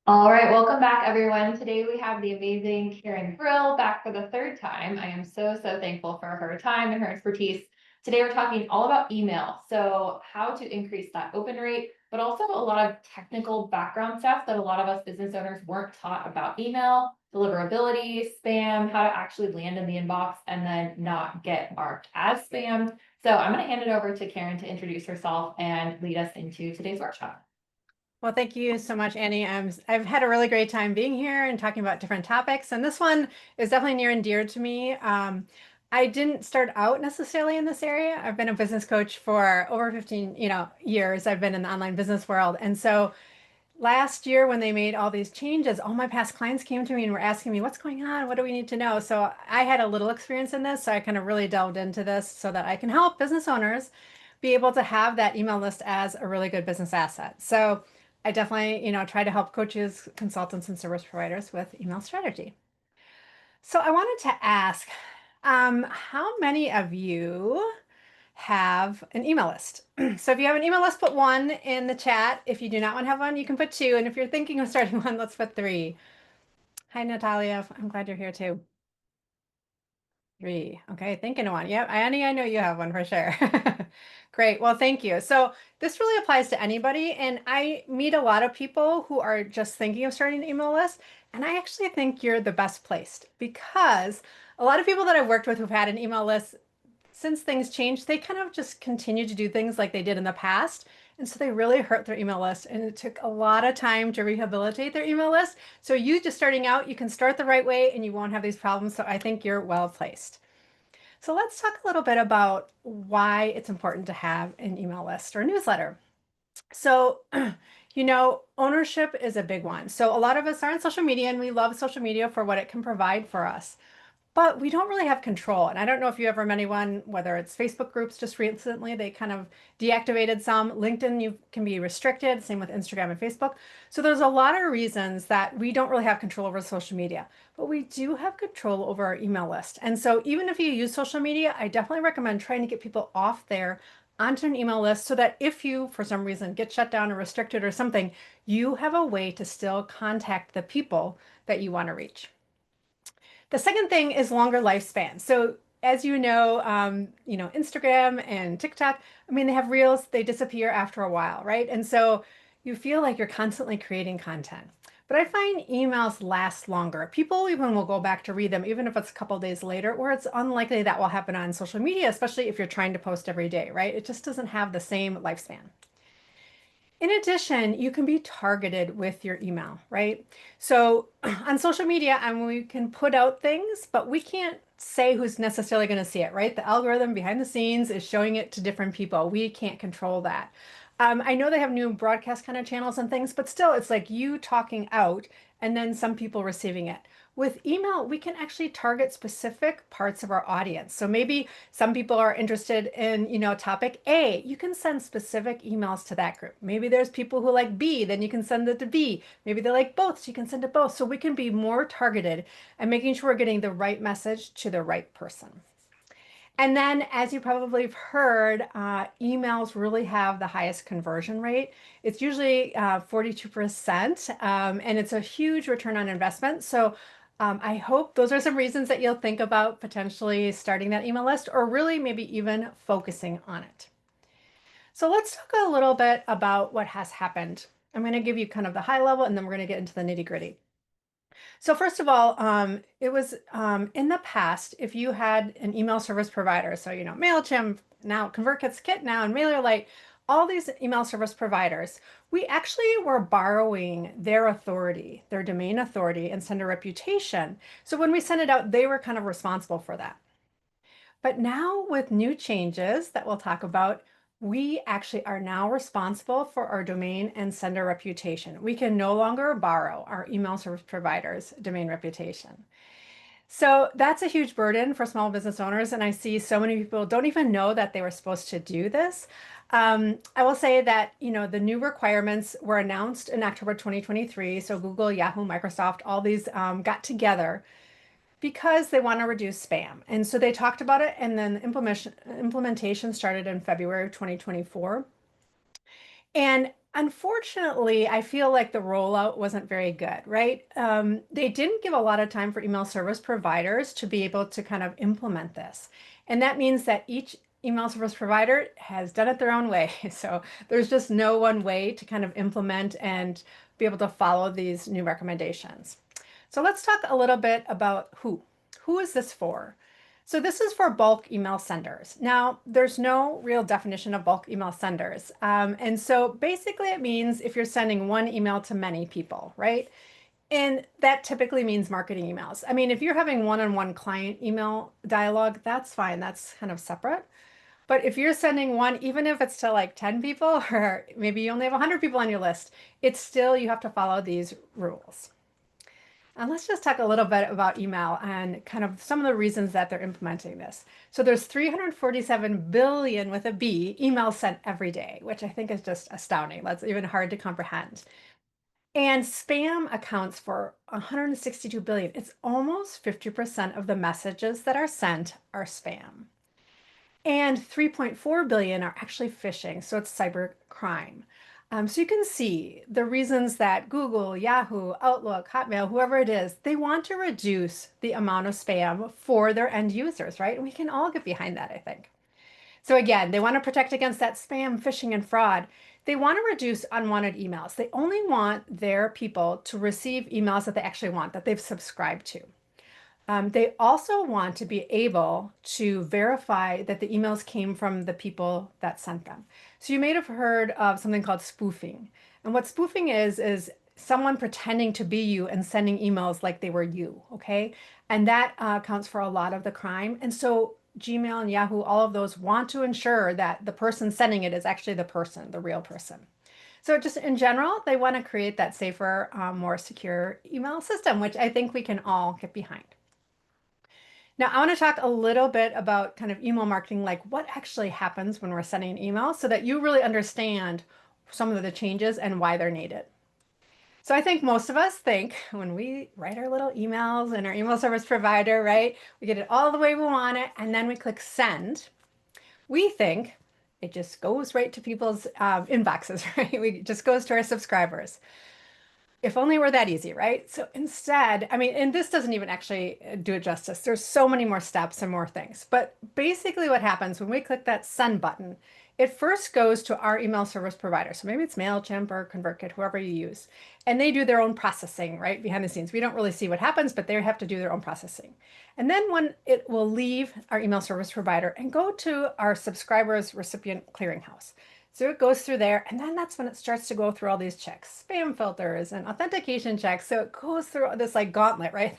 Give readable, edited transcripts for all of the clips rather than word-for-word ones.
All right, welcome back, everyone. Today we have the amazing Karen Brill back for the third time. I am so thankful for her time and her expertise. Today we're talking all about email. So how to increase that open rate, but also a lot of technical background stuff that a lot of us business owners weren't taught about email, deliverability, spam, how to actually land in the inbox and then not get marked as spam. So I'm going to hand it over to Karen to introduce herself and lead us into today's workshop. Well, thank you so much, Annie. I've had a really great time being here and talking about different topics, and this one is definitely near and dear to me. I didn't start out necessarily in this area. I've been a business coach for over 15, years. I've been in the online business world. And so last year when they made all these changes, all my past clients came to me and were asking me, what's going on? What do we need to know? So I had a little experience in this, so I kind of really delved into this so that I can help business owners be able to have that email list as a really good business asset. So I definitely, try to help coaches, consultants, and service providers with email strategy. So I wanted to ask, how many of you have an email list? So if you have an email list, put one in the chat. If you do not want to have one, you can put two. And if you're thinking of starting one, let's put three. Hi, Natalia. I'm glad you're here too. Three. Okay, thinking of one. Yep, Annie, I know you have one for sure. Great. Well, thank you. So this really applies to anybody, and I meet a lot of people who are just thinking of starting an email list, and I actually think you're the best placed because a lot of people that I've worked with who've had an email list since things changed, they kind of just continue to do things like they did in the past. And so they really hurt their email list. And it took a lot of time to rehabilitate their email list. So you just starting out, you can start the right way and you won't have these problems. So I think you're well placed. So let's talk a little bit about why it's important to have an email list or a newsletter. So, ownership is a big one. So a lot of us are on social media and we love social media for what it can provide for us. But we don't really have control. And I don't know if you ever met anyone, whether it's Facebook groups just recently, they kind of deactivated some. LinkedIn, you can be restricted, same with Instagram and Facebook. So there's a lot of reasons that we don't really have control over social media, but we do have control over our email list. And so even if you use social media, I definitely recommend trying to get people off there onto an email list so that if you, for some reason, get shut down or restricted or something, you have a way to still contact the people that you want to reach. The second thing is longer lifespan. So as Instagram and TikTok, I mean, they have reels, they disappear after a while, right? And so you feel like you're constantly creating content. But I find emails last longer. People even will go back to read them, even if it's a couple days later, where it's unlikely that will happen on social media, especially if you're trying to post every day, right? It just doesn't have the same lifespan. In addition, you can be targeted with your email, right? So on social media, we can put out things, but we can't say who's necessarily going to see it, right? The algorithm behind the scenes is showing it to different people. We can't control that. I know they have new broadcast kind of channels and things, but still, it's like you talking out and then some people receiving it. With email, we can actually target specific parts of our audience. So maybe some people are interested in, topic A. You can send specific emails to that group. Maybe there's people who like B, then you can send it to B. Maybe they like both, so you can send it both. So we can be more targeted and making sure we're getting the right message to the right person. And then, as you probably have heard, emails really have the highest conversion rate. It's usually 42%, and it's a huge return on investment. So I hope those are some reasons that you'll think about potentially starting that email list or really maybe even focusing on it. So let's talk a little bit about what has happened. I'm going to give you kind of the high level and then we're going to get into the nitty gritty. So first of all, it was in the past, if you had an email service provider, so MailChimp, now ConvertKit's Kit now, and MailerLite, all these email service providers, we actually were borrowing their authority, their domain authority, and sender reputation. So when we sent it out, they were kind of responsible for that. But now with new changes that we'll talk about, we actually are now responsible for our domain and sender reputation. We can no longer borrow our email service provider's domain reputation. So that's a huge burden for small business owners. And I see so many people don't even know that they were supposed to do this. I will say that, the new requirements were announced in October 2023. So Google, Yahoo, Microsoft, all these got together because they want to reduce spam. And so they talked about it, and then implementation started in February of 2024. And Unfortunately, I feel like the rollout wasn't very good, right? They didn't give a lot of time for email service providers to be able to kind of implement this. And that means that each email service provider has done it their own way. So there's just no one way to kind of implement and be able to follow these new recommendations. So let's talk a little bit about who. Who is this for? So this is for bulk email senders. Now, there's no real definition of bulk email senders. And so basically it means if you're sending one email to many people, right? And that typically means marketing emails. I mean, if you're having one-on-one client email dialogue, that's fine. That's kind of separate. But if you're sending one, even if it's to like 10 people, or maybe you only have 100 people on your list, it's still, you have to follow these rules. And let's just talk a little bit about email and kind of some of the reasons that they're implementing this. So there's 347 billion with a B emails sent every day, which I think is just astounding. That's even hard to comprehend. And spam accounts for 162 billion. It's almost 50% of the messages that are sent are spam. And 3.4 billion are actually phishing, so it's cyber crime. So you can see the reasons that Google, Yahoo, Outlook, Hotmail, whoever it is, they want to reduce the amount of spam for their end users, right? And we can all get behind that, I think. So again, they want to protect against that spam, phishing, and fraud. They want to reduce unwanted emails. They only want their people to receive emails that they actually want, that they've subscribed to. They also want to be able to verify that the emails came from the people that sent them. So you may have heard of something called spoofing. And what spoofing is someone pretending to be you and sending emails like they were you, okay? And that accounts for a lot of the crime. And so Gmail and Yahoo, all of those want to ensure that the person sending it is actually the person, the real person. So just in general, they want to create that safer, more secure email system, which I think we can all get behind. Now, I want to talk a little bit about kind of email marketing, like what actually happens when we're sending an email so that you really understand some of the changes and why they're needed. So I think most of us think when we write our little emails and our email service provider, right, we get it all the way we want it, and then we click send. We think it just goes right to people's inboxes, right? It just goes to our subscribers. If only were that easy, right? So instead, I mean, and this doesn't even actually do it justice. There's so many more steps and more things. But basically what happens when we click that send button, it first goes to our email service provider. So maybe it's MailChimp or ConvertKit, whoever you use. And they do their own processing, right, behind the scenes. We don't really see what happens, but they have to do their own processing. And then when it will leave our email service provider and go to our subscribers recipient clearinghouse. So it goes through there, and then that's when it starts to go through all these checks, spam filters and authentication checks. So it goes through this like gauntlet, right?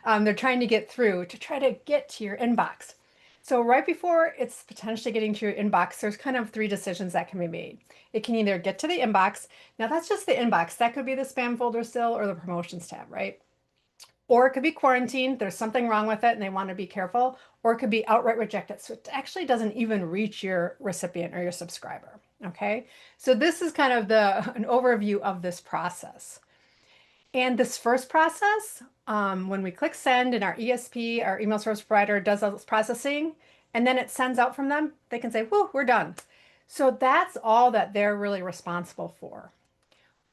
They're trying to get through to try to get to your inbox. So right before it's potentially getting to your inbox, there's kind of three decisions that can be made. It can either get to the inbox. Now that's just the inbox. That could be the spam folder still or the promotions tab, right? Or it could be quarantined. There's something wrong with it and they want to be careful. Or it could be outright rejected. So it actually doesn't even reach your recipient or your subscriber. Okay. So this is kind of an overview of this process. And this first process, when we click send and our ESP, our email service provider, does all this processing, and then it sends out from them, they can say, whoa, we're done. So that's all that they're really responsible for.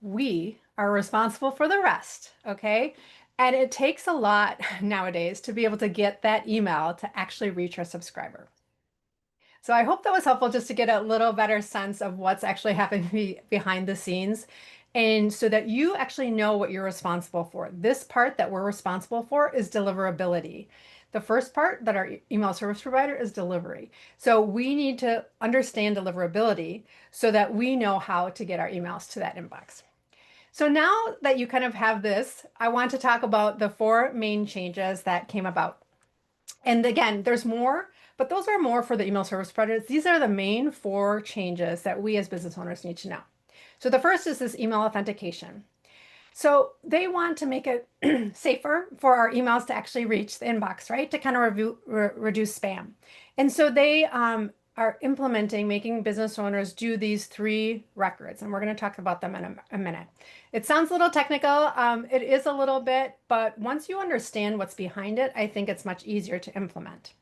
We are responsible for the rest, okay? And it takes a lot nowadays to be able to get that email to actually reach our subscriber. So I hope that was helpful just to get a little better sense of what's actually happening behind the scenes. And so that you actually know what you're responsible for. This part that we're responsible for is deliverability. The first part that our email service provider is delivery. So we need to understand deliverability so that we know how to get our emails to that inbox. So now that you kind of have this, I want to talk about the four main changes that came about. And again, there's more, but those are more for the email service providers. These are the main four changes that we as business owners need to know. So the first is this email authentication. So they want to make it safer for our emails to actually reach the inbox, right? To kind of reduce spam. And so they are implementing, making business owners do these three records. And we're going to talk about them in a minute. It sounds a little technical. It is a little bit, but once you understand what's behind it, I think it's much easier to implement.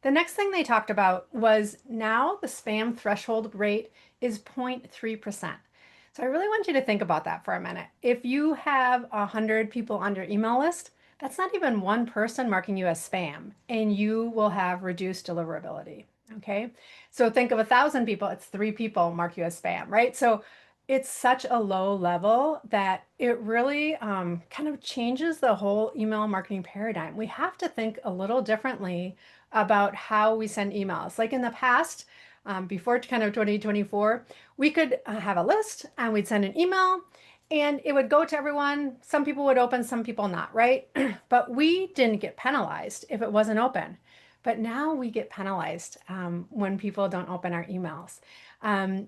The next thing they talked about was now the spam threshold rate is 0.3%. So I really want you to think about that for a minute. If you have 100 people on your email list, that's not even one person marking you as spam, and you will have reduced deliverability. Okay. So think of 1,000 people, it's 3 people mark you as spam, right? So it's such a low level that it really kind of changes the whole email marketing paradigm. We have to think a little differently about how we send emails. Like in the past, before kind of 2024, we could have a list and we'd send an email and it would go to everyone. Some people would open, some people not, right? But we didn't get penalized if it wasn't open. But now we get penalized when people don't open our emails.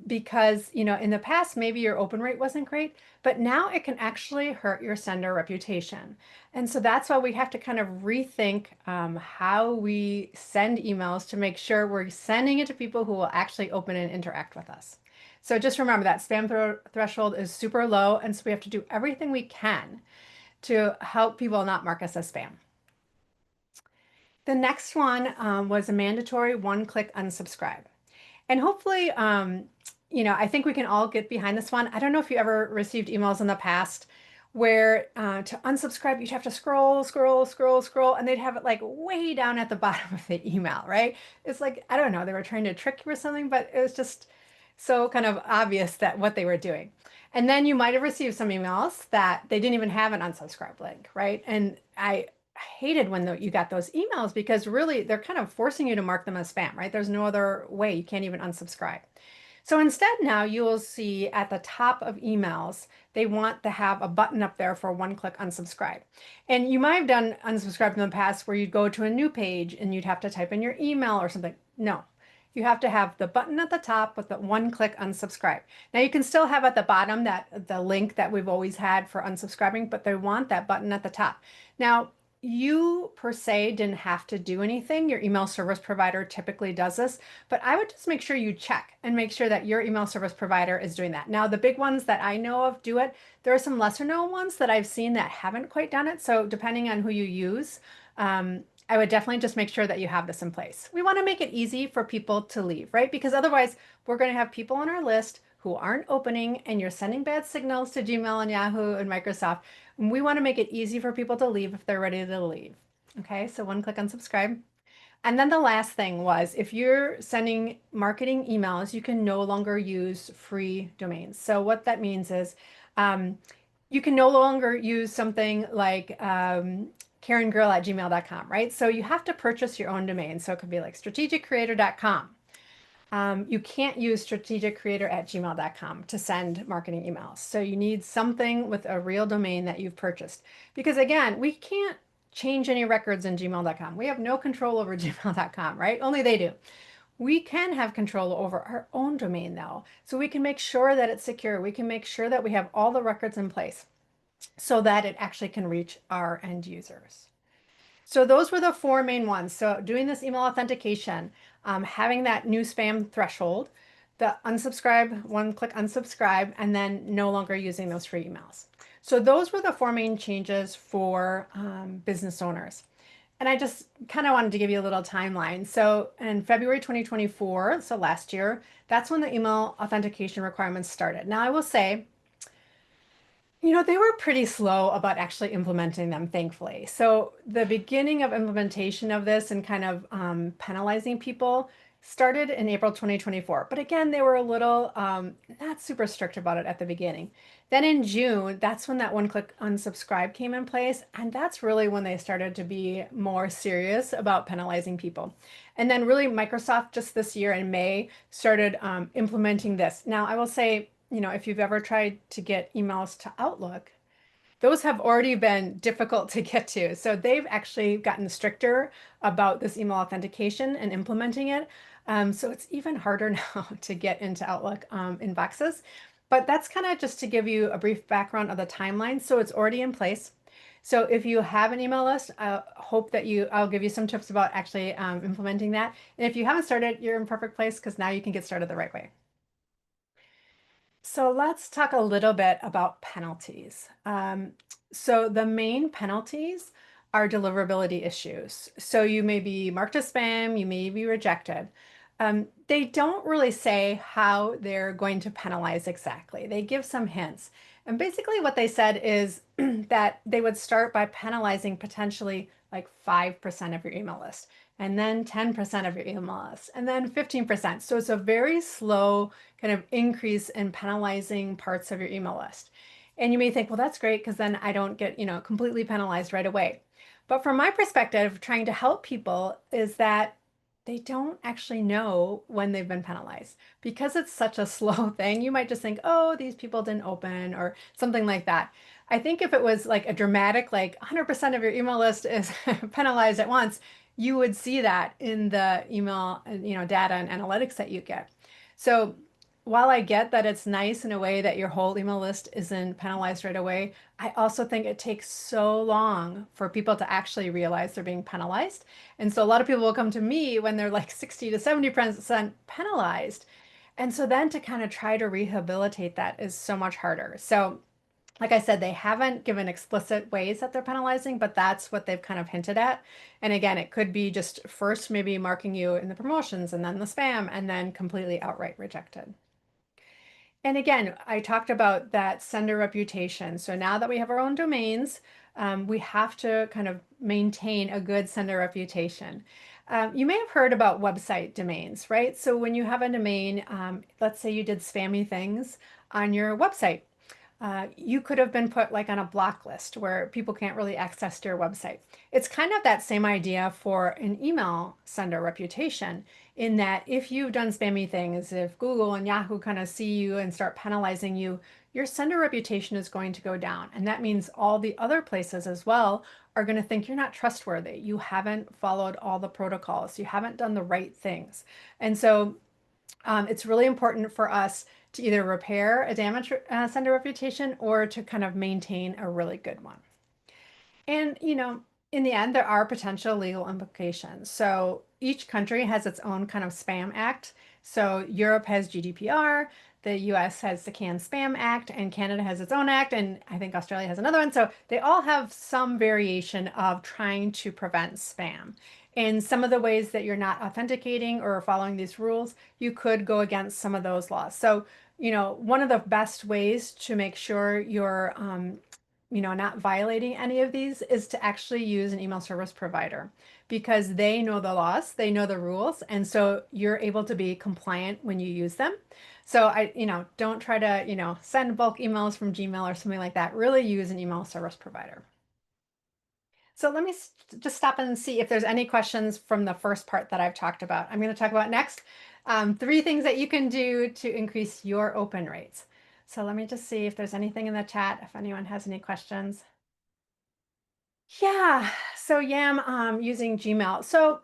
Because, in the past, maybe your open rate wasn't great, but now it can actually hurt your sender reputation. And so that's why we have to kind of rethink how we send emails to make sure we're sending it to people who will actually open and interact with us. So just remember that spam threshold is super low, and so we have to do everything we can to help people not mark us as spam. The next one was a mandatory one-click unsubscribe. And hopefully, I think we can all get behind this one. I don't know if you ever received emails in the past where to unsubscribe, you'd have to scroll, scroll, scroll, scroll, and they'd have it like way down at the bottom of the email, right? It's like, I don't know, they were trying to trick you or something, but it was just so kind of obvious that what they were doing. And then you might have received some emails that they didn't even have an unsubscribe link, right? And I hated when you got those emails because really they're kind of forcing you to mark them as spam, right? There's no other way. You can't even unsubscribe. So instead now you will see at the top of emails, they want to have a button up there for one-click unsubscribe. And you might have done unsubscribe in the past where you'd go to a new page and you'd have to type in your email or something. No, you have to have the button at the top with the one-click unsubscribe. Now you can still have at the bottom the link that we've always had for unsubscribing, but they want that button at the top. Now, you per se didn't have to do anything. Your email service provider typically does this, but I would just make sure you check and make sure that your email service provider is doing that. Now, the big ones that I know of do it. There are some lesser known ones that I've seen that haven't quite done it. So depending on who you use, I would definitely just make sure that you have this in place. We want to make it easy for people to leave, right? Because otherwise we're going to have people on our list who aren't opening and you're sending bad signals to Gmail and Yahoo and Microsoft. We want to make it easy for people to leave if they're ready to leave. Okay, so one click unsubscribe. And then the last thing was if you're sending marketing emails, you can no longer use free domains. So what that means is you can no longer use something like karengirl@gmail.com, right? So you have to purchase your own domain. So it could be like strategiccreator.com. You can't use strategiccreator@gmail.com to send marketing emails. So you need something with a real domain that you've purchased. Because again, we can't change any records in gmail.com. We have no control over gmail.com, right? Only they do. We can have control over our own domain though. So we can make sure that it's secure. We can make sure that we have all the records in place so that it actually can reach our end users. So those were the 4 main ones. So doing this email authentication, having that new spam threshold, the unsubscribe, one-click unsubscribe, and then no longer using those free emails. So those were the 4 main changes for business owners. And I just kind of wanted to give you a little timeline. So in February 2024, so last year, that's when the email authentication requirements started. Now I will say, they were pretty slow about actually implementing them, thankfully. So the beginning of implementation of this and kind of penalizing people started in April 2024. But again, they were a little not super strict about it at the beginning. Then in June, that's when that one-click unsubscribe came in place. And that's really when they started to be more serious about penalizing people. And then really Microsoft just this year in May started implementing this. Now, I will say, if you've ever tried to get emails to Outlook, those have already been difficult to get to. So they've actually gotten stricter about this email authentication and implementing it. So it's even harder now to get into Outlook inboxes. But that's kind of just to give you a brief background of the timeline. So it's already in place. So if you have an email list, I hope that I'll give you some tips about actually implementing that. And if you haven't started, you're in perfect place because now you can get started the right way. So let's talk a little bit about penalties. So the main penalties are deliverability issues. So you may be marked as spam, you may be rejected. They don't really say how they're going to penalize exactly. They give some hints. And basically, what they said is that they would start by penalizing potentially like 5% of your email list, and then 10% of your email list, and then 15%. So it's a very slow kind of increase in penalizing parts of your email list. And you may think, well, that's great because then I don't get, completely penalized right away. But from my perspective, trying to help people is that they don't actually know when they've been penalized because it's such a slow thing. You might just think, oh, these people didn't open or something like that. I think if it was like a dramatic, like 100% of your email list is penalized at once, you would see that in the email, data and analytics that you get. So while I get that it's nice in a way that your whole email list isn't penalized right away, I also think it takes so long for people to actually realize they're being penalized. And so a lot of people will come to me when they're like 60 to 70% penalized. And so then to kind of try to rehabilitate that is so much harder. So, like I said, they haven't given explicit ways that they're penalizing, but that's what they've kind of hinted at. And again, it could be just first maybe marking you in the promotions and then the spam and then completely outright rejected. And again, I talked about that sender reputation. So now that we have our own domains, we have to kind of maintain a good sender reputation. You may have heard about website domains, right? So when you have a domain, let's say you did spammy things on your website, you could have been put like on a block list where people can't really access your website. It's kind of that same idea for an email sender reputation, in that if you've done spammy things, if Google and Yahoo kind of see you and start penalizing you, your sender reputation is going to go down. And that means all the other places as well are going to think you're not trustworthy. You haven't followed all the protocols. You haven't done the right things. And so it's really important for us to either repair a damaged sender reputation or to kind of maintain a really good one. And, in the end, there are potential legal implications. So each country has its own kind of spam act. So Europe has GDPR, the US has the CAN Spam Act, and Canada has its own act, and I think Australia has another one. So they all have some variation of trying to prevent spam. In some of the ways that you're not authenticating or following these rules, you could go against some of those laws. So, one of the best ways to make sure you're not violating any of these is to actually use an email service provider, because they know the laws, they know the rules, and so you're able to be compliant when you use them. So don't try to, send bulk emails from Gmail or something like that. Really use an email service provider. So let me just stop and see if there's any questions from the first part that I've talked about. I'm going to talk about next, 3 things that you can do to increase your open rates. So let me just see if there's anything in the chat, if anyone has any questions. Yeah, so Yam, using Gmail. So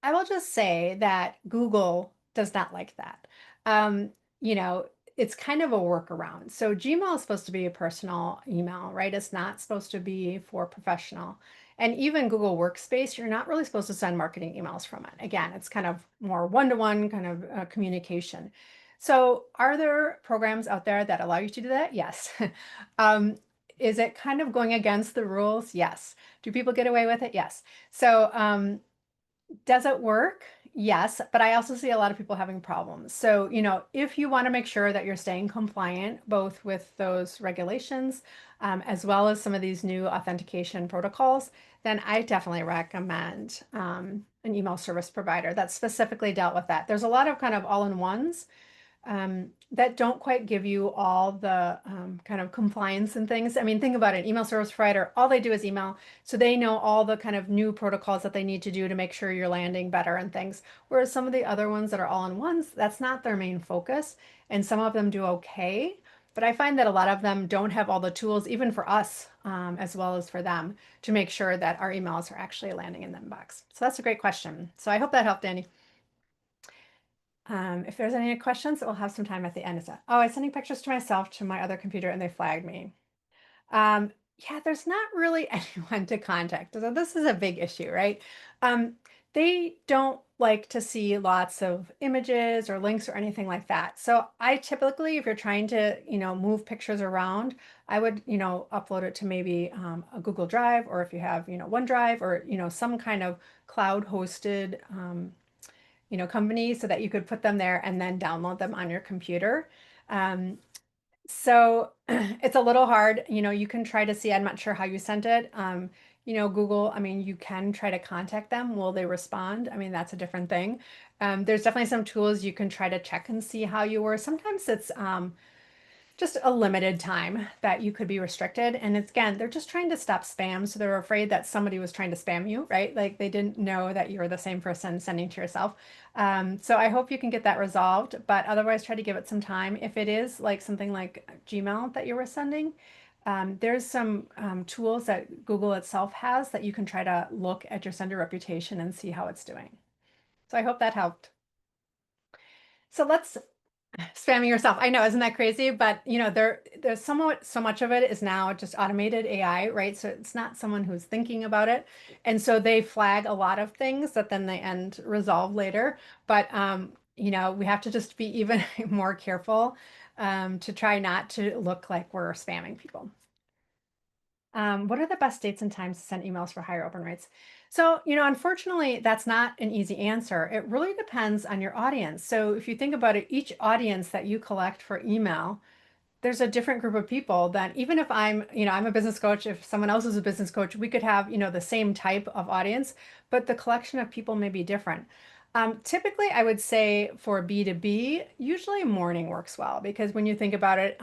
I will just say that Google does not like that. Um, you know, it's kind of a workaround. So Gmail is supposed to be a personal email, right? It's not supposed to be for professional. And even Google Workspace, you're not really supposed to send marketing emails from it. Again, it's kind of more one-to-one kind of communication. So are there programs out there that allow you to do that? Yes. um, is it kind of going against the rules? Yes. Do people get away with it? Yes. So does it work? Yes, but I also see a lot of people having problems. So, if you want to make sure that you're staying compliant, both with those regulations, as well as some of these new authentication protocols, then I definitely recommend an email service provider that's specifically dealt with that. There's a lot of kind of all-in-ones that don't quite give you all the kind of compliance and things. I mean, think about it, email service provider, all they do is email. So they know all the kind of new protocols that they need to do to make sure you're landing better and things. Whereas some of the other ones that are all-in-ones, that's not their main focus. And some of them do okay. But I find that a lot of them don't have all the tools, even for us, as well as for them, to make sure that our emails are actually landing in the inbox. So that's a great question. So I hope that helped, Danny. If there's any questions, we'll have some time at the end. Oh, I'm sending pictures to myself to my other computer and they flagged me. Yeah, there's not really anyone to contact. So this is a big issue, right? They don't like to see lots of images or links or anything like that. So I typically, if you're trying to, move pictures around, I would, upload it to maybe a Google Drive, or if you have, OneDrive, or, some kind of cloud hosted company so that you could put them there and then download them on your computer. Um, so it's a little hard. You can try to see, I'm not sure how you sent it. Google, I mean, you can try to contact them. Will they respond? I mean, that's a different thing. There's definitely some tools you can try to check and see how you were. Sometimes it's just a limited time that you could be restricted. And it's, again, they're just trying to stop spam. So they're afraid that somebody was trying to spam you, right? Like they didn't know that you were the same person sending to yourself. So I hope you can get that resolved, but otherwise try to give it some time. If it is like something like Gmail that you were sending, there's some tools that Google itself has that you can try to look at your sender reputation and see how it's doing. So I hope that helped. So let's spamming yourself. I know, isn't that crazy? But there's somewhat so much of it is now just automated AI, right? So it's not someone who's thinking about it. And so they flag a lot of things that then they end resolve later. But we have to just be even more careful to try not to look like we're spamming people. What are the best dates and times to send emails for higher open rates? So, unfortunately, that's not an easy answer. It really depends on your audience. So, if you think about it, each audience that you collect for email, there's a different group of people that even if I'm a business coach, if someone else is a business coach, we could have, the same type of audience, but the collection of people may be different. Typically, I would say for B2B, usually morning works well because when you think about it,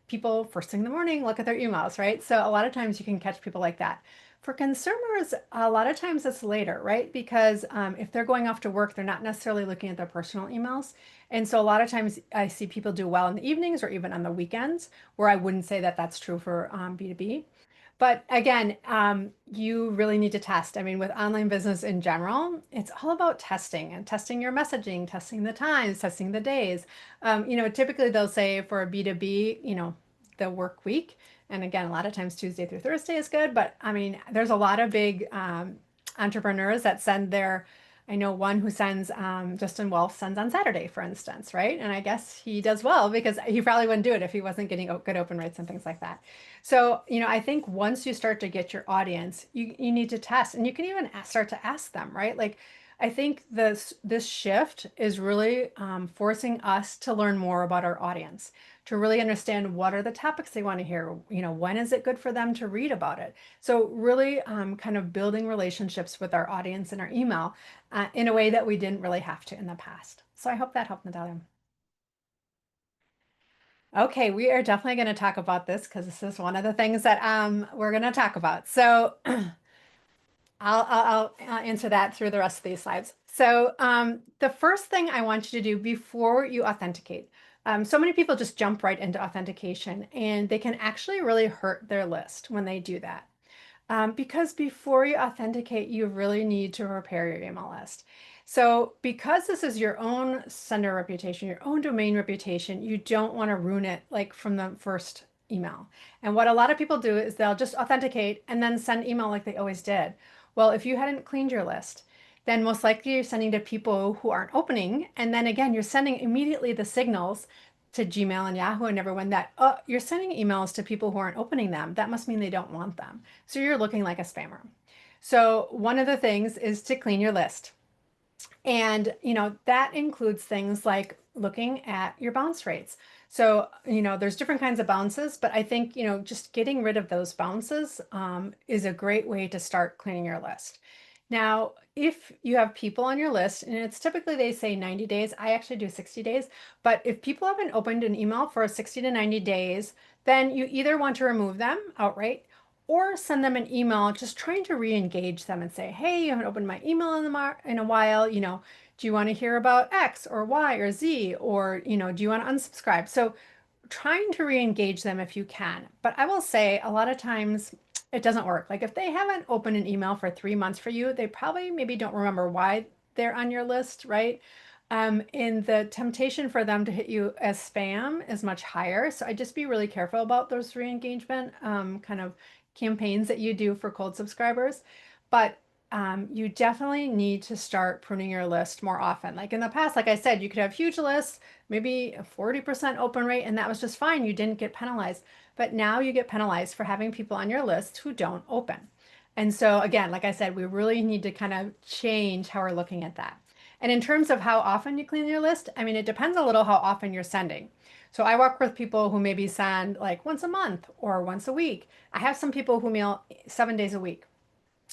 people first thing in the morning look at their emails, right? So a lot of times you can catch people like that. For consumers, a lot of times it's later, right? Because if they're going off to work, they're not necessarily looking at their personal emails. And so a lot of times I see people do well in the evenings or even on the weekends, where I wouldn't say that that's true for B2B. But again, you really need to test. I mean, with online business in general, it's all about testing and testing your messaging, testing the times, testing the days. Typically they'll say for a B2B, the work week. And again, a lot of times Tuesday through Thursday is good. But I mean, there's a lot of big entrepreneurs that send their, I know one who sends, Justin Wolf sends on Saturday, for instance, right? And I guess he does well because he probably wouldn't do it if he wasn't getting good open rates and things like that. So, I think once you start to get your audience, you need to test and you can even start to ask them, right? Like, I think this shift is really forcing us to learn more about our audience, to really understand what are the topics they want to hear. When is it good for them to read about it? So really kind of building relationships with our audience in our email in a way that we didn't really have to in the past. So I hope that helped, Natalia. Okay, we are definitely going to talk about this because this is one of the things that we're going to talk about. So I'll answer that through the rest of these slides. So the first thing I want you to do before you authenticate, so many people just jump right into authentication and they can actually really hurt their list when they do that. Because before you authenticate, you really need to prepare your email list. So because this is your own sender reputation, your own domain reputation, you don't want to ruin it like from the first email. And what a lot of people do is they'll just authenticate and then send email like they always did. Well, if you hadn't cleaned your list, then most likely you're sending to people who aren't opening. And then again, you're sending immediately the signals to Gmail and Yahoo and everyone that, oh, you're sending emails to people who aren't opening them. That must mean they don't want them. So you're looking like a spammer. So one of the things is to clean your list. And, that includes things like looking at your bounce rates. So, there's different kinds of bounces, but I think, just getting rid of those bounces is a great way to start cleaning your list. Now, if you have people on your list, and it's typically they say 90 days, I actually do 60 days, but if people haven't opened an email for 60 to 90 days, then you either want to remove them outright or send them an email just trying to re-engage them and say, hey, you haven't opened my email in a while, do you want to hear about X or Y or Z, or, do you want to unsubscribe? So trying to re-engage them if you can. But I will say a lot of times it doesn't work. Like if they haven't opened an email for 3 months for you, they probably maybe don't remember why they're on your list, right? And the temptation for them to hit you as spam is much higher. So I just be really careful about those re-engagement kind of campaigns that you do for cold subscribers. But you definitely need to start pruning your list more often. Like in the past, like I said, you could have huge lists, maybe a 40% open rate, and that was just fine. You didn't get penalized. But now you get penalized for having people on your list who don't open. And so again, like I said, we really need to kind of change how we're looking at that. And in terms of how often you clean your list, I mean, it depends a little how often you're sending. So I work with people who maybe send like once a month or once a week. I have some people who mail 7 days a week.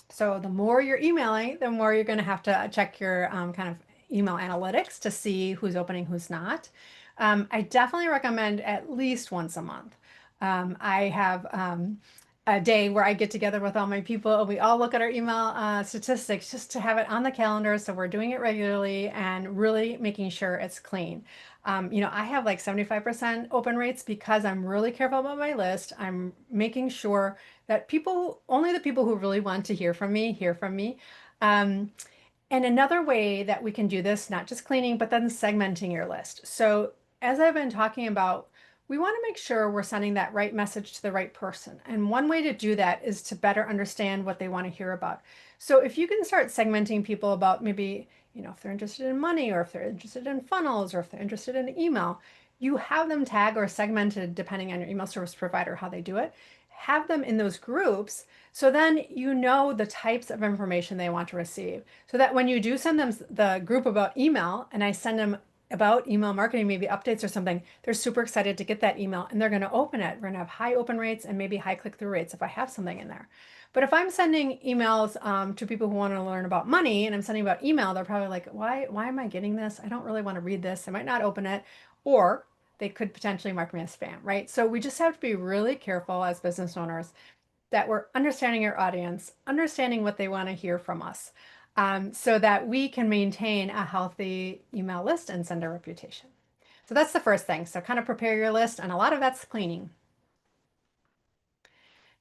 So the more you're emailing, the more you're going to have to check your kind of email analytics to see who's opening, who's not. I definitely recommend at least once a month. I have a day where I get together with all my people and we all look at our email statistics just to have it on the calendar. So we're doing it regularly and really making sure it's clean. I have like 75% open rates because I'm really careful about my list. I'm making sure that only the people who really want to hear from me. Um, and another way that we can do this, not just cleaning, but then segmenting your list. So as I've been talking about, we want to make sure we're sending that right message to the right person. And one way to do that is to better understand what they want to hear about. So if you can start segmenting people about maybe, if they're interested in money or if they're interested in funnels or if they're interested in email, you have them tag or segmented depending on your email service provider, how they do it. Have them in those groups so then you know the types of information they want to receive. So that when you do send them the group about email and I send them about email marketing, maybe updates or something, they're super excited to get that email and they're going to open it. We're going to have high open rates and maybe high click-through rates if I have something in there. But if I'm sending emails to people who want to learn about money and I'm sending about email, they're probably like, why am I getting this? I don't really want to read this. I might not open it. Or they could potentially mark me as spam, right? So we just have to be really careful as business owners that we're understanding our audience, understanding what they want to hear from us, so that we can maintain a healthy email list and send a reputation. So that's the first thing. So kind of prepare your list, and a lot of that's cleaning.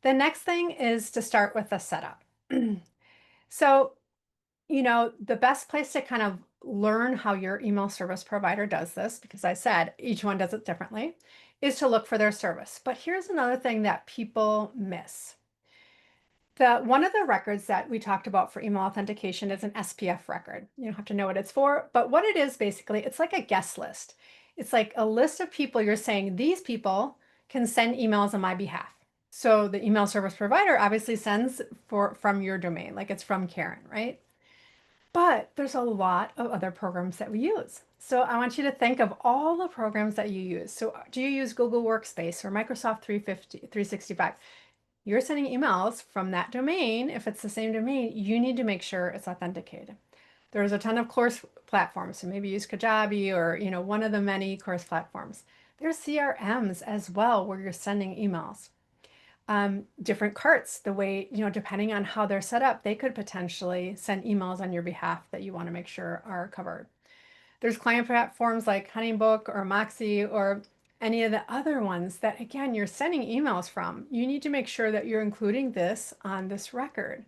The next thing is to start with the setup. So, the best place to kind of learn how your email service provider does this, because I said each one does it differently, is to look for their service. But here's another thing that people miss. One of the records that we talked about for email authentication is an SPF record. You don't have to know what it's for, but what it is basically, it's like a guest list. It's like a list of people you're saying these people can send emails on my behalf. So the email service provider obviously sends from your domain, like it's from Karen, right? But there's a lot of other programs that we use. So I want you to think of all the programs that you use. So do you use Google Workspace or Microsoft 365? You're sending emails from that domain. If it's the same domain, you need to make sure it's authenticated. There's a ton of course platforms, so maybe use Kajabi or one of the many course platforms. There's CRMs as well where you're sending emails. Different carts, the way, depending on how they're set up, they could potentially send emails on your behalf that you want to make sure are covered. There's client platforms like Honeybook or Moxie or any of the other ones that, again, you're sending emails from. You need to make sure that you're including this on this record.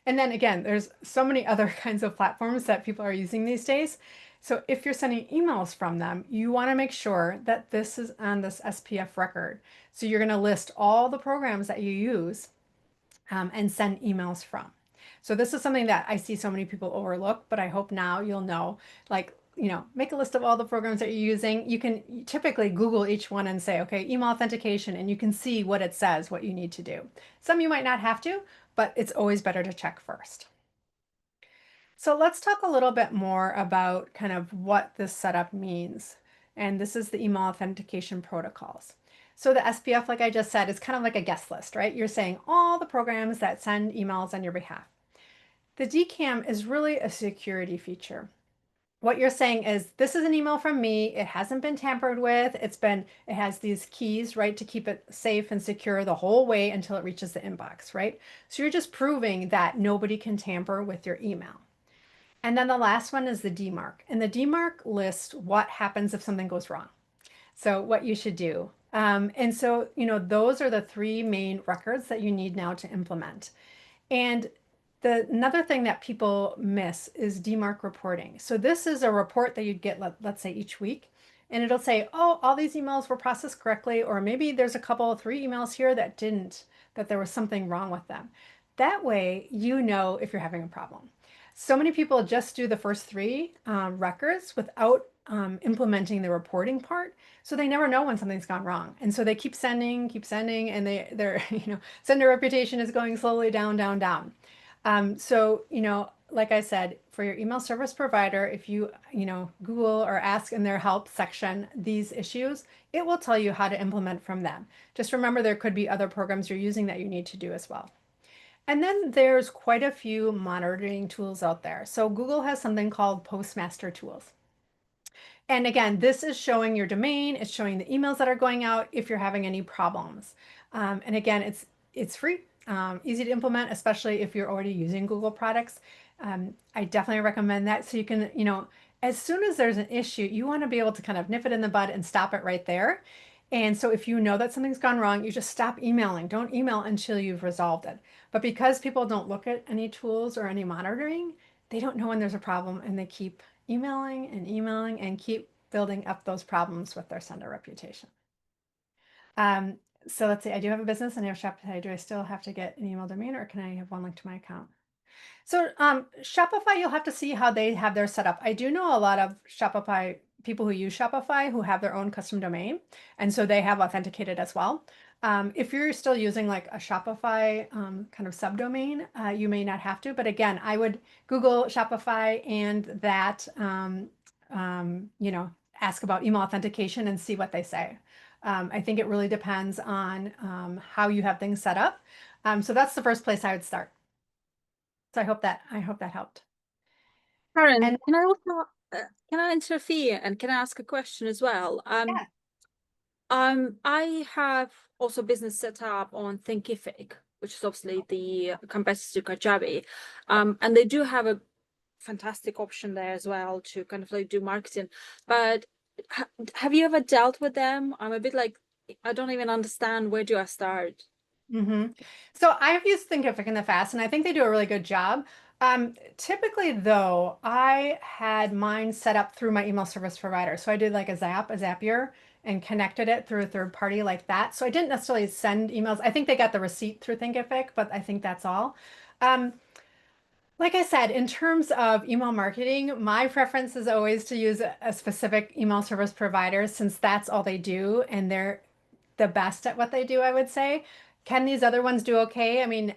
And then again, there's so many other kinds of platforms that people are using these days. So if you're sending emails from them, you want to make sure that this is on this SPF record. So you're going to list all the programs that you use and send emails from. So this is something that I see so many people overlook, but I hope now you'll know, like, make a list of all the programs that you're using. You can typically Google each one and say, okay, email authentication, and you can see what it says, what you need to do. Some you might not have to, but it's always better to check first. So let's talk a little bit more about kind of what this setup means. And this is the email authentication protocols. So the SPF, like I just said, is kind of like a guest list, right? You're saying all the programs that send emails on your behalf. The DKIM is really a security feature. What you're saying is, this is an email from me. It hasn't been tampered with. It has these keys, right, to keep it safe and secure the whole way until it reaches the inbox, right? So you're just proving that nobody can tamper with your email. And then the last one is the DMARC. And the DMARC lists what happens if something goes wrong. So what you should do. And so, those are the three main records that you need now to implement. And another thing that people miss is DMARC reporting. So this is a report that you'd get, let's say each week, and it'll say, oh, all these emails were processed correctly, or maybe there's a couple, 3 emails here that didn't, that there was something wrong with them. That way, you know if you're having a problem. So many people just do the first 3 records without implementing the reporting part. So they never know when something's gone wrong. And so they keep sending, and their sender reputation is going slowly down, down, down. So, like I said, for your email service provider, if Google or ask in their help section these issues, it will tell you how to implement from them. Just remember there could be other programs you're using that you need to do as well. And then there's quite a few monitoring tools out there. So Google has something called Postmaster tools. And again, this is showing your domain, it's showing the emails that are going out if you're having any problems. And again, it's free, easy to implement, especially if you're already using Google products. I definitely recommend that so you can, as soon as there's an issue, you want to be able to kind of nip it in the bud and stop it right there. And so if you know that something's gone wrong, you just stop emailing. Don't email until you've resolved it. But because people don't look at any tools or any monitoring, they don't know when there's a problem and they keep emailing and keep building up those problems with their sender reputation. Um, so let's see, I do have a business and I have Shopify. Do I still have to get an email domain or can I have one linked to my account? So Shopify, you'll have to see how they have their setup. I do know a lot of Shopify people who use Shopify who have their own custom domain, and so they have authenticated as well. If you're still using like a Shopify kind of subdomain, you may not have to. But again, I would Google Shopify and that, ask about email authentication and see what they say. I think it really depends on how you have things set up. So that's the first place I would start. So I hope that helped. Karen, And can I also can I interfere and can I ask a question as well? yeah. I have also business set up on Thinkific, which is obviously the competitor to Kajabi. And they do have a fantastic option there as well to kind of like do marketing. But have you ever dealt with them? I'm a bit like, I don't even understand, where do I start? So I've used Thinkific in the past, and I think they do a really good job. Typically, though, I had mine set up through my email service provider. So I did like a Zapier, and connected it through a third party like that. So I didn't necessarily send emails. I think they got the receipt through Thinkific, but I think that's all. Um, like I said, in terms of email marketing, my preference is always to use a specific email service provider since that's all they do and they're the best at what they do, I would say. Can these other ones do okay? I mean,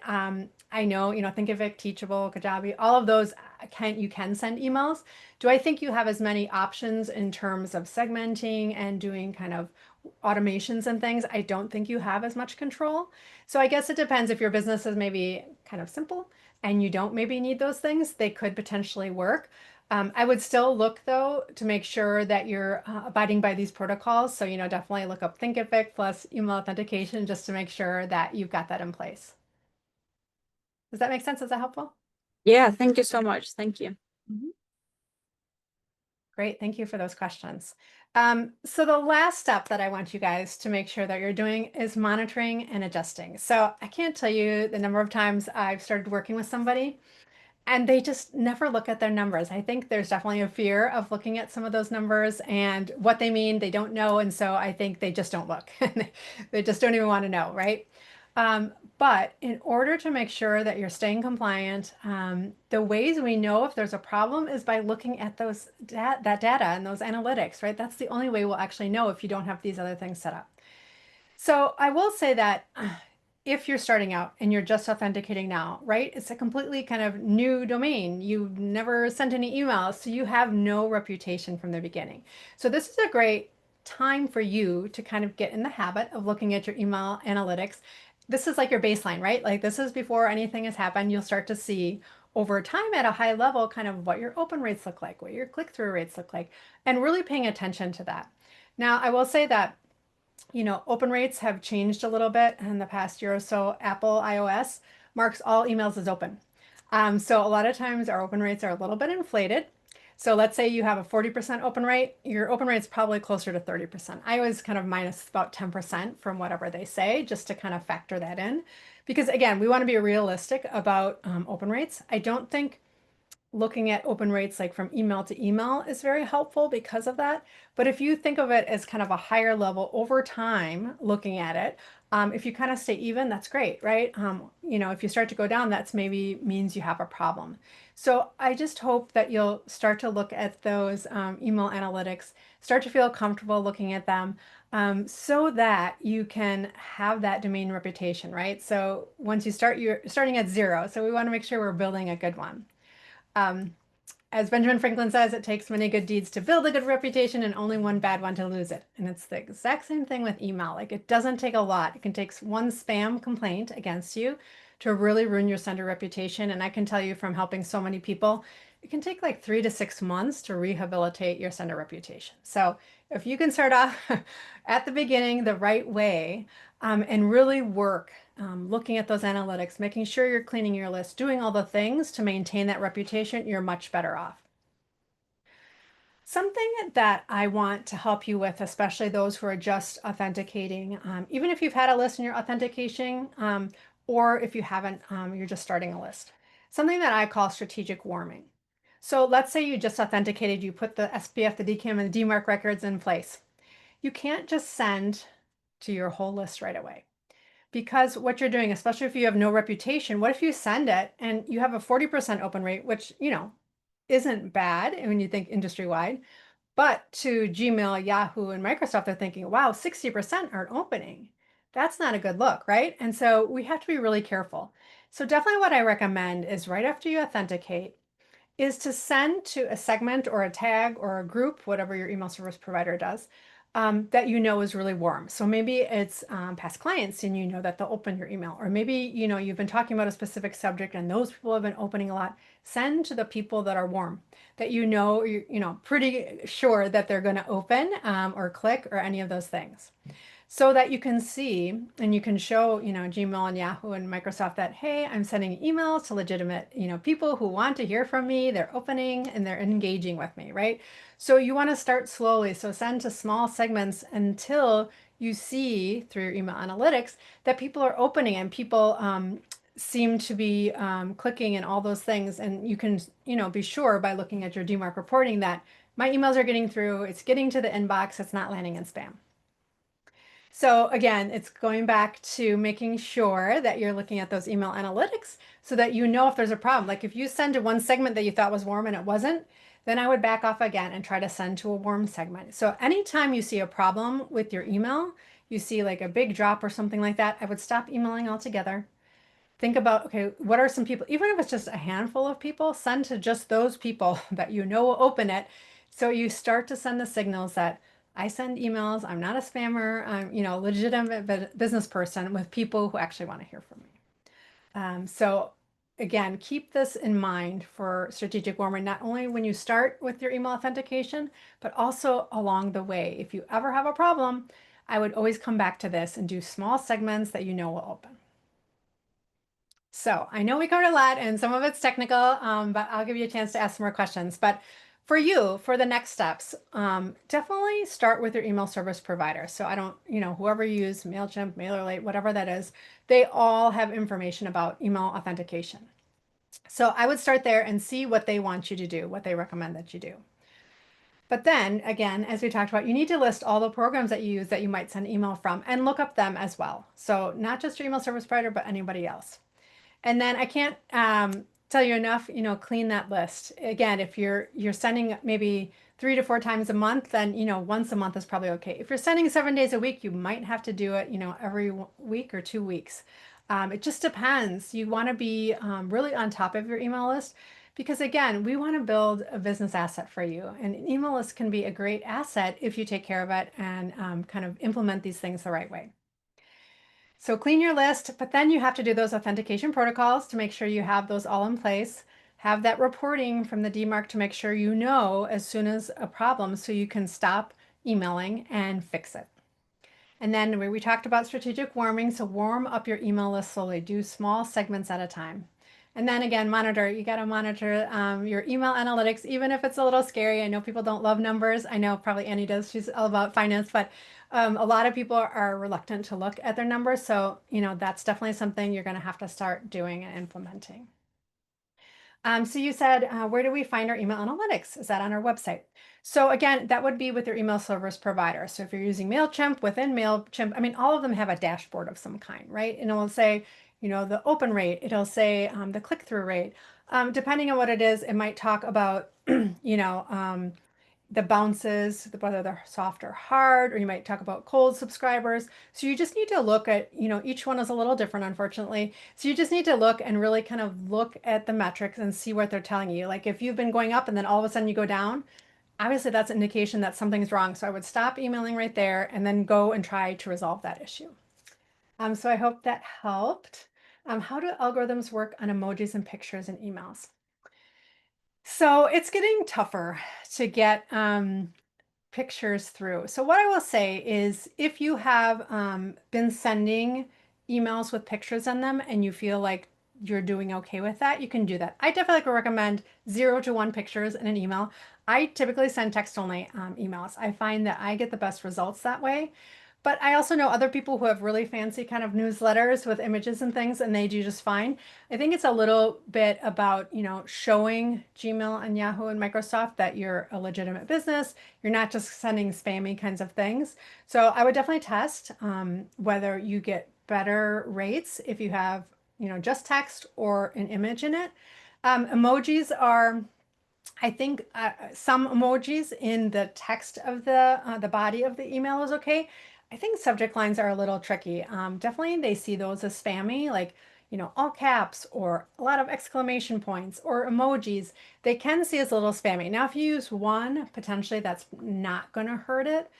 I know, Thinkific, Teachable, Kajabi, all of those you can send emails. Do I think you have as many options in terms of segmenting and doing kind of automations and things? I don't think you have as much control. So I guess it depends if your business is maybe kind of simple and you don't maybe need those things, they could potentially work. I would still look though to make sure that you're abiding by these protocols. So, definitely look up Thinkific plus email authentication just to make sure that you've got that in place. Does that make sense? Is that helpful? Yeah, thank you so much. Thank you. Mhm. Great. Thank you for those questions. So the last step that I want you guys to make sure that you're doing is monitoring and adjusting. So I can't tell you the number of times I've started working with somebody and they just never look at their numbers. I think there's definitely a fear of looking at some of those numbers and what they mean, they don't know. And so I think they just don't look. They just don't even want to know, right? But in order to make sure that you're staying compliant, the ways we know if there's a problem is by looking at that data and those analytics, right? That's the only way we'll actually know if you don't have these other things set up. So I will say that if you're starting out and you're just authenticating now, right? It's a completely kind of new domain. You've never sent any emails, so you have no reputation from the beginning. So this is a great time for you to kind of get in the habit of looking at your email analytics. This is like your baseline, right? Like this is before anything has happened. You'll start to see over time at a high level kind of what your open rates look like, what your click-through rates look like, and really paying attention to that. Now, I will say that open rates have changed a little bit in the past year or so. Apple iOS marks all emails as open. So a lot of times our open rates are a little bit inflated. So let's say you have a 40% open rate, your open rate is probably closer to 30%. I always kind of minus about 10% from whatever they say, just to kind of factor that in. Because again, we want to be realistic about open rates. I don't think looking at open rates like from email to email is very helpful because of that. But if you think of it as kind of a higher level over time, looking at it, if you kind of stay even, that's great, right? If you start to go down, that's maybe means you have a problem. So I just hope that you'll start to look at those email analytics, start to feel comfortable looking at them, so that you can have that domain reputation, right? So once you start, you're starting at zero. So we want to make sure we're building a good one. As Benjamin Franklin says, it takes many good deeds to build a good reputation and only one bad one to lose it. And it's the exact same thing with email. Like, it doesn't take a lot. It can take one spam complaint against you to really ruin your sender reputation. And I can tell you from helping so many people, it can take like 3 to 6 months to rehabilitate your sender reputation. So if you can start off at the beginning the right way, and really work looking at those analytics, making sure you're cleaning your list, doing all the things to maintain that reputation, you're much better off. Something that I want to help you with, especially those who are just authenticating, even if you've had a list and you're authenticating, or if you haven't, you're just starting a list. Something that I call strategic warming. So let's say you just authenticated, you put the SPF, the DKIM, and the DMARC records in place. You can't just send to your whole list right away. Because what you're doing, especially if you have no reputation, what if you send it and you have a 40% open rate, which, isn't bad when you think industry-wide, but to Gmail, Yahoo, and Microsoft, they're thinking, wow, 60% aren't opening. That's not a good look, right? And so we have to be really careful. So definitely what I recommend is right after you authenticate, is to send to a segment or a tag or a group, whatever your email service provider does, that you know is really warm. So maybe it's past clients and you know that they'll open your email, or maybe you've been talking about a specific subject and those people have been opening a lot. Send to the people that are warm, that you're pretty sure that they're going to open or click or any of those things, so that you can see and you can show, Gmail and Yahoo and Microsoft that, hey, I'm sending emails to legitimate, people who want to hear from me. They're opening and they're engaging with me, right? So you want to start slowly. So send to small segments until you see through your email analytics that people are opening and people seem to be clicking and all those things. And you can, be sure by looking at your DMARC reporting that my emails are getting through, it's getting to the inbox, it's not landing in spam. So again, it's going back to making sure that you're looking at those email analytics so that you know if there's a problem. Like if you send to one segment that you thought was warm and it wasn't, then I would back off again and try to send to a warm segment. So anytime you see a problem with your email, you see like a big drop or something like that, I would stop emailing altogether. Think about, okay, what are some people, even if it's just a handful of people, send to just those people that you know will open it. So you start to send the signals that I send emails, I'm not a spammer, I'm, a legitimate business person with people who actually want to hear from me. So again, keep this in mind for strategic warming, not only when you start with your email authentication, but also along the way. If you ever have a problem, I would always come back to this and do small segments that you know will open. So I know we covered a lot and some of it's technical, but I'll give you a chance to ask some more questions. But for you, for the next steps, definitely start with your email service provider. So I don't, whoever you use, MailChimp, MailerLite, whatever that is, they all have information about email authentication. So I would start there and see what they want you to do, what they recommend that you do. But then again, as we talked about, you need to list all the programs that you use that you might send email from and look up them as well. So not just your email service provider, but anybody else. And then I can't tell you enough, clean that list. Again, if you're sending maybe 3 to 4 times a month, then, once a month is probably okay. If you're sending 7 days a week, you might have to do it, every week or 2 weeks. It just depends. You want to be really on top of your email list because, again, we want to build a business asset for you. And an email list can be a great asset if you take care of it and kind of implement these things the right way. So clean your list, but then you have to do those authentication protocols to make sure you have those all in place. Have that reporting from the DMARC to make sure you know as soon as a problem so you can stop emailing and fix it. And then we talked about strategic warming, so warm up your email list slowly. Do small segments at a time. And then again, monitor. You got to monitor your email analytics, even if it's a little scary. I know people don't love numbers. I know probably Annie does. She's all about finance, but a lot of people are reluctant to look at their numbers. So, that's definitely something you're going to have to start doing and implementing. So you said, where do we find our email analytics? Is that on our website? So again, that would be with your email service provider. So if you're using MailChimp, within MailChimp, all of them have a dashboard of some kind, right? And it will say, the open rate, it'll say the click-through rate. Depending on what it is, it might talk about, the bounces, whether they're soft or hard, or you might talk about cold subscribers. So you just need to look at, each one is a little different, unfortunately. So you just need to look and really kind of look at the metrics and see what they're telling you. Like if you've been going up and then all of a sudden you go down, obviously that's an indication that something's wrong. So I would stop emailing right there and then go and try to resolve that issue. So I hope that helped. How do algorithms work on emojis and pictures in emails? So it's getting tougher to get pictures through. So what I will say is if you have been sending emails with pictures in them and you feel like you're doing okay with that, you can do that. I definitely recommend 0 to 1 pictures in an email. I typically send text only emails. I find that I get the best results that way. But I also know other people who have really fancy kind of newsletters with images and things, and they do just fine. I think it's a little bit about, showing Gmail and Yahoo and Microsoft that you're a legitimate business. You're not just sending spammy kinds of things. So I would definitely test whether you get better rates if you have, just text or an image in it. Emojis are, I think some emojis in the text of the body of the email is okay. I think subject lines are a little tricky. Definitely they see those as spammy, like, all caps or a lot of exclamation points or emojis. They can see as a little spammy. Now, if you use one, potentially that's not going to hurt it.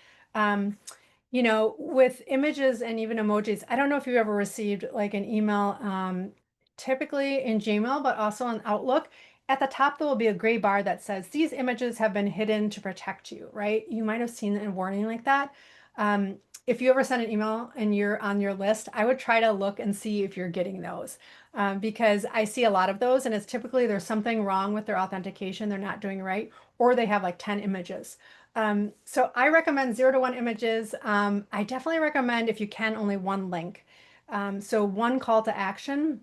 With images and even emojis, I don't know if you've ever received like an email, typically in Gmail, but also on Outlook. At the top, there will be a gray bar that says, these images have been hidden to protect you, right? You might have seen a warning like that. If you ever send an email and you're on your list, I would try to look and see if you're getting those because I see a lot of those and it's typically there's something wrong with their authentication. They're not doing right, or they have like 10 images. So I recommend 0 to 1 images. I definitely recommend if you can only 1 link. So 1 call to action,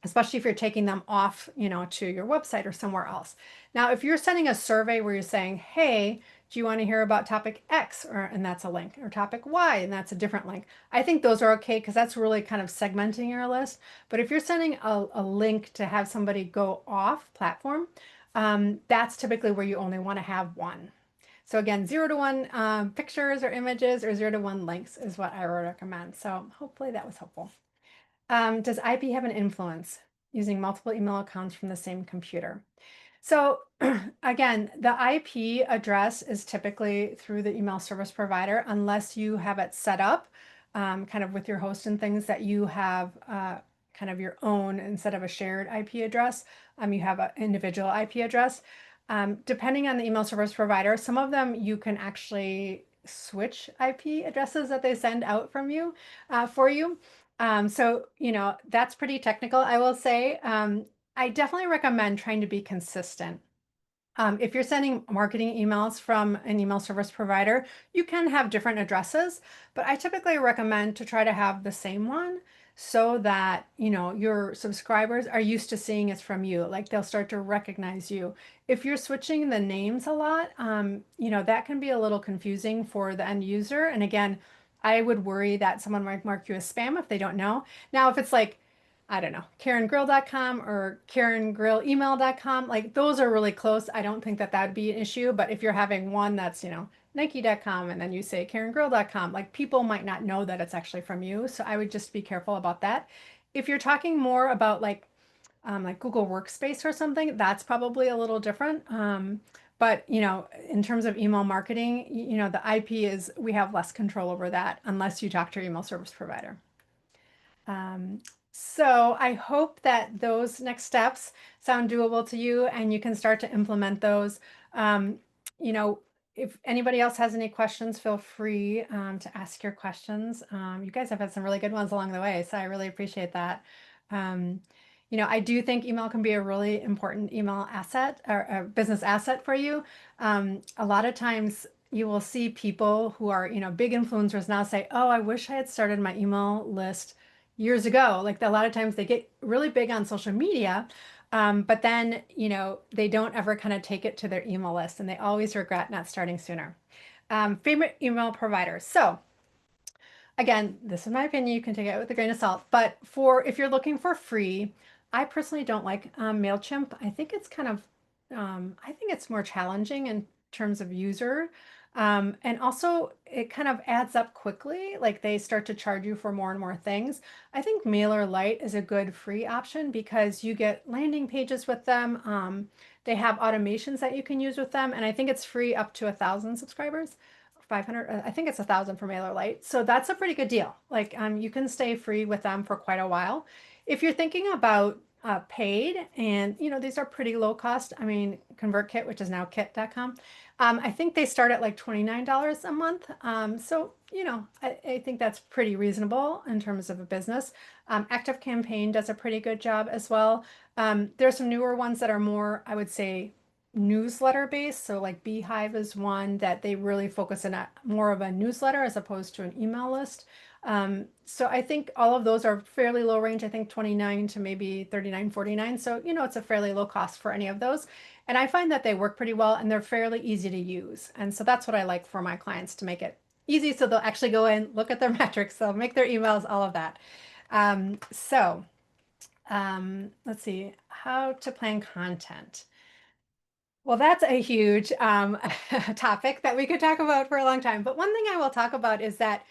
especially if you're taking them off, to your website or somewhere else. Now, if you're sending a survey where you're saying, hey, do you want to hear about topic X? And that's a link, or topic Y, and that's a different link. I think those are okay because that's really kind of segmenting your list. But if you're sending a link to have somebody go off platform, that's typically where you only want to have 1. So again, 0 to 1 pictures or images or 0 to 1 links is what I would recommend. So hopefully that was helpful. Does IP have an influence using multiple email accounts from the same computer? So again, the IP address is typically through the email service provider, unless you have it set up kind of with your host and things that you have kind of your own instead of a shared IP address. You have an individual IP address. Depending on the email service provider, some of them you can actually switch IP addresses that they send out from you for you. So, that's pretty technical, I will say. I definitely recommend trying to be consistent. If you're sending marketing emails from an email service provider, you can have different addresses, but I typically recommend to try to have the same one so that, your subscribers are used to seeing it's from you. Like they'll start to recognize you. If you're switching the names a lot, that can be a little confusing for the end user. And again, I would worry that someone might mark you as spam if they don't know. Now, if it's like, I don't know, KarenGrill.com or KarenGrillEmail.com, like those are really close. I don't think that that'd be an issue. But if you're having one that's, Nike.com and then you say KarenGrill.com, like people might not know that it's actually from you. So I would just be careful about that. If you're talking more about like Google Workspace or something, that's probably a little different. But, in terms of email marketing, the IP is, we have less control over that unless you talk to your email service provider. So I hope that those next steps sound doable to you and you can start to implement those. If anybody else has any questions, feel free to ask your questions. You guys have had some really good ones along the way, so I really appreciate that. I do think email can be a really important email asset or a business asset for you. A lot of times you will see people who are, big influencers now say, oh, I wish I had started my email list years ago. Like a lot of times they get really big on social media, but then, they don't ever kind of take it to their email list and they always regret not starting sooner. Favorite email providers. So again, this is my opinion. You can take it with a grain of salt, but if you're looking for free, I personally don't like MailChimp. I think it's kind of, I think it's more challenging and terms of user. And also it kind of adds up quickly, like they start to charge you for more and more things. I think MailerLite is a good free option because you get landing pages with them. They have automations that you can use with them, and I think it's free up to 1,000 subscribers. 500, I think it's 1,000 for MailerLite. So that's a pretty good deal. Like you can stay free with them for quite a while. If you're thinking about paid, and these are pretty low cost. I mean, ConvertKit, which is now kit.com. I think they start at like $29 a month. So, I think that's pretty reasonable in terms of a business. ActiveCampaign does a pretty good job as well. There's some newer ones that are more, I would say, newsletter based. So like Beehive is one that they really focus on more of a newsletter as opposed to an email list. So I think all of those are fairly low range. I think 29 to maybe 39.49. So, it's a fairly low cost for any of those. And I find that they work pretty well and they're fairly easy to use. And so that's what I like for my clients, to make it easy so they'll actually go in, look at their metrics, they'll make their emails, all of that. Let's see, how to plan content. Well, that's a huge topic that we could talk about for a long time. But one thing I will talk about is that,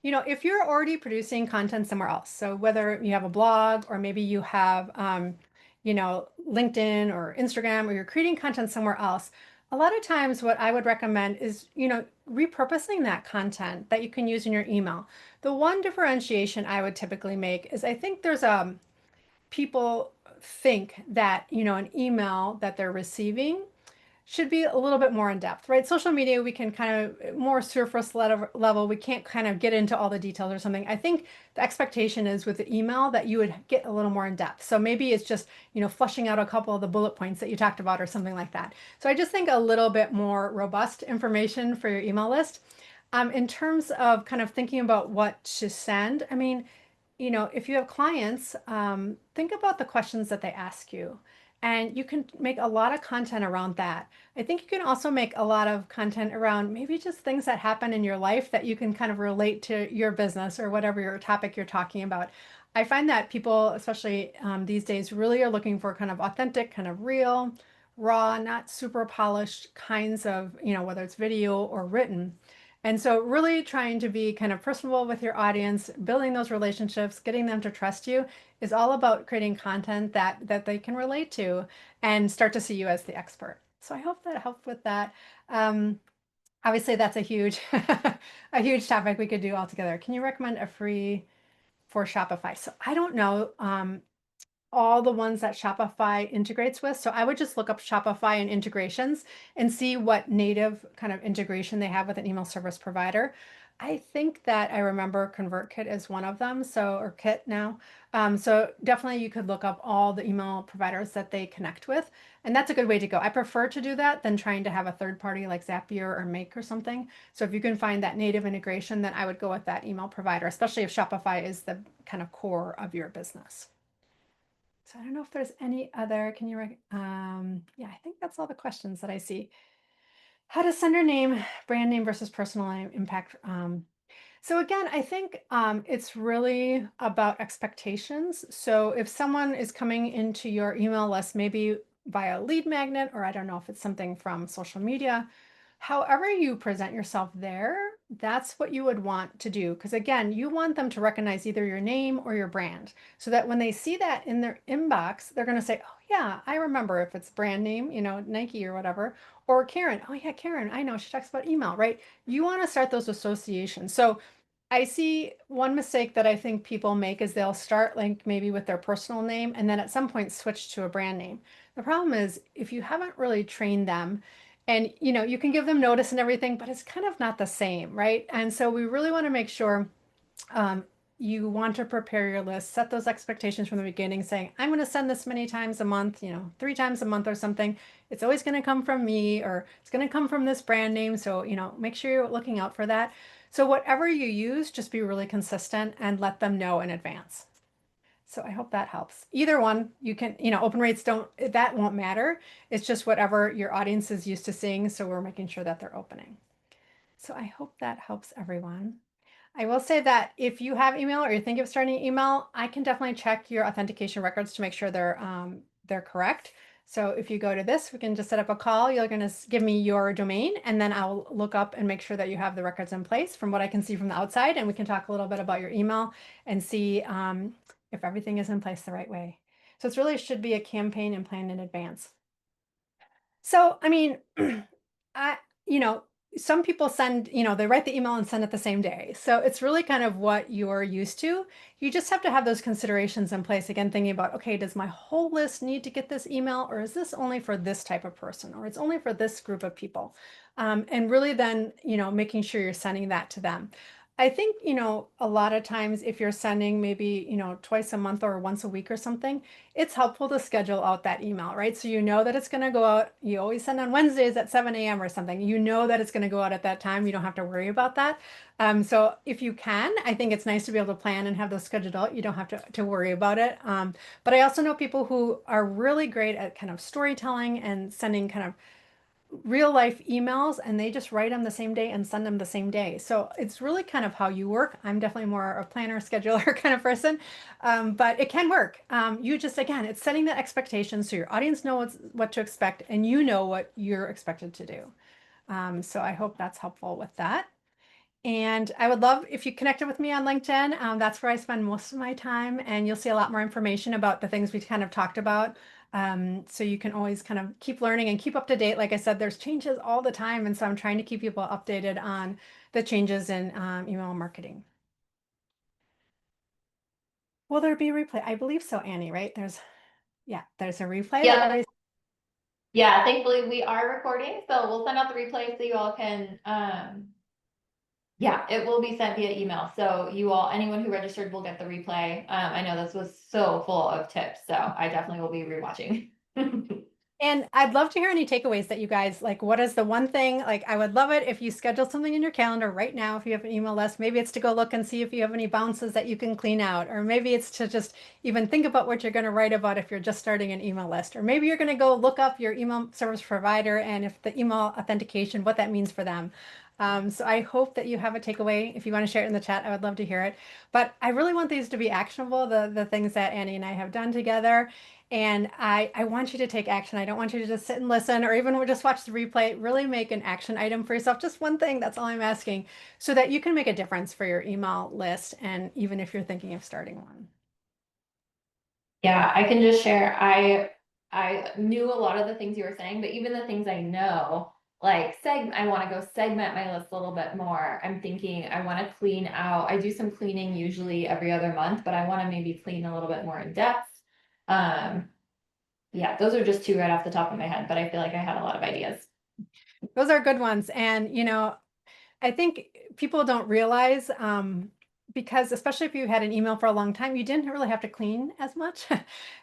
if you're already producing content somewhere else, so whether you have a blog or maybe you have, LinkedIn or Instagram, or you're creating content somewhere else, a lot of times what I would recommend is, repurposing that content that you can use in your email. The one differentiation I would typically make is I think there's people think that, an email that they're receiving should be a little bit more in depth, right? Social media, we can kind of more surface level. We can't kind of get into all the details or something. I think the expectation is with the email that you would get a little more in depth. So maybe it's just, flushing out a couple of the bullet points that you talked about or something like that. So I just think a little bit more robust information for your email list. In terms of kind of thinking about what to send, I mean, if you have clients, think about the questions that they ask you. And you can make a lot of content around that. I think you can also make a lot of content around maybe just things that happen in your life that you can kind of relate to your business or whatever your topic you're talking about. I find that people, especially these days, really are looking for kind of authentic, kind of real, raw, not super polished kinds of, whether it's video or written. And so really trying to be kind of personable with your audience, building those relationships, getting them to trust you is all about creating content that they can relate to and start to see you as the expert. So I hope that helped with that. Obviously that's a huge, a huge topic we could do all together. Can you recommend a free for Shopify? So I don't know all the ones that Shopify integrates with. So I would just look up Shopify and integrations and see what native kind of integration they have with an email service provider. I think that I remember ConvertKit is one of them, or Kit now. So definitely you could look up all the email providers that they connect with, and that's a good way to go. I prefer to do that than trying to have a third party like Zapier or Make or something. So if you can find that native integration, then I would go with that email provider, especially if Shopify is the kind of core of your business. So I don't know if there's any other, yeah, I think that's all the questions that I see. How does sender name, brand name versus personal name impact? So again, I think it's really about expectations. So if someone is coming into your email list, maybe via lead magnet, or I don't know if it's something from social media, however you present yourself there, that's what you would want to do. Because again, you want them to recognize either your name or your brand, so that when they see that in their inbox, they're going to say, oh yeah, I remember, if it's brand name, Nike or whatever, or Karen, oh yeah, Karen, I know she talks about email, right? You want to start those associations. So I see one mistake that I think people make is they'll start like maybe with their personal name and then at some point switch to a brand name. The problem is if you haven't really trained them, and you can give them notice and everything, but it's kind of not the same, right? And so we really want to make sure you want to prepare your list, set those expectations from the beginning, saying, I'm going to send this many times a month, 3 times a month or something. It's always going to come from me, or it's going to come from this brand name. So, make sure you're looking out for that. So whatever you use, just be really consistent and let them know in advance. So I hope that helps. Either one, you can, open rates that won't matter. It's just whatever your audience is used to seeing. So we're making sure that they're opening. So I hope that helps everyone. I will say that if you have email or you think of starting email, I can definitely check your authentication records to make sure they're correct. So if you go to this, we can just set up a call. You're going to give me your domain, and then I'll look up and make sure that you have the records in place from what I can see from the outside. And we can talk a little bit about your email and see if everything is in place the right way. So it's really should be a campaign and plan in advance. So, I mean, I, you know, some people send, they write the email and send it the same day. So it's really kind of what you're used to. You just have to have those considerations in place. Again, thinking about, okay, does my whole list need to get this email, or is this only for this type of person, or it's only for this group of people? And really then, making sure you're sending that to them. I think, a lot of times if you're sending maybe, twice a month or once a week or something, it's helpful to schedule out that email, right? So you know that it's going to go out. You always send on Wednesdays at 7 a.m. or something. You know that it's going to go out at that time. You don't have to worry about that. So if you can, I think it's nice to be able to plan and have those scheduled out. You don't have to worry about it. But I also know people who are really great at kind of storytelling and sending kind of real life emails, and they just write them the same day and send them the same day. So it's really kind of how you work. I'm definitely more a planner, scheduler kind of person, but it can work. You just, again, it's setting the expectations so your audience knows what to expect and you know what you're expected to do. So I hope that's helpful with that. And I would love if you connected with me on LinkedIn. That's where I spend most of my time, and you'll see a lot more information about the things we kind of talked about. So you can always kind of keep learning and keep up to date. Like I said, there's changes all the time. And so I'm trying to keep people updated on the changes in email marketing. Will there be a replay? I believe so, Annie, right? There's a replay. Yeah. Yeah, thankfully we are recording, so we'll send out the replay so you all can, yeah, it will be sent via email. So you all, anyone who registered will get the replay. I know this was so full of tips, so I definitely will be rewatching. And I'd love to hear any takeaways that you guys like. What is the one thing? Like, I would love it if you schedule something in your calendar right now. If you have an email list, maybe it's to go look and see if you have any bounces that you can clean out, or maybe it's to just even think about what you're going to write about if you're just starting an email list, or maybe you're going to go look up your email service provider and if the email authentication, what that means for them. So I hope that you have a takeaway. If you want to share it in the chat, I would love to hear it. But I really want these to be actionable, the things that Annie and I have done together. And I want you to take action. I don't want you to just sit and listen or even just watch the replay. Really make an action item for yourself. Just one thing. That's all I'm asking, so that you can make a difference for your email list. And even if you're thinking of starting one. Yeah, I can just share. I knew a lot of the things you were saying, but even the things I know, like I want to go segment my list a little bit more. I'm thinking I want to clean out. I do some cleaning usually every other month, but I want to maybe clean a little bit more in depth. Yeah, those are just two right off the top of my head, but I feel like I had a lot of ideas. Those are good ones. And, I think people don't realize, because especially if you had an email for a long time, you didn't really have to clean as much.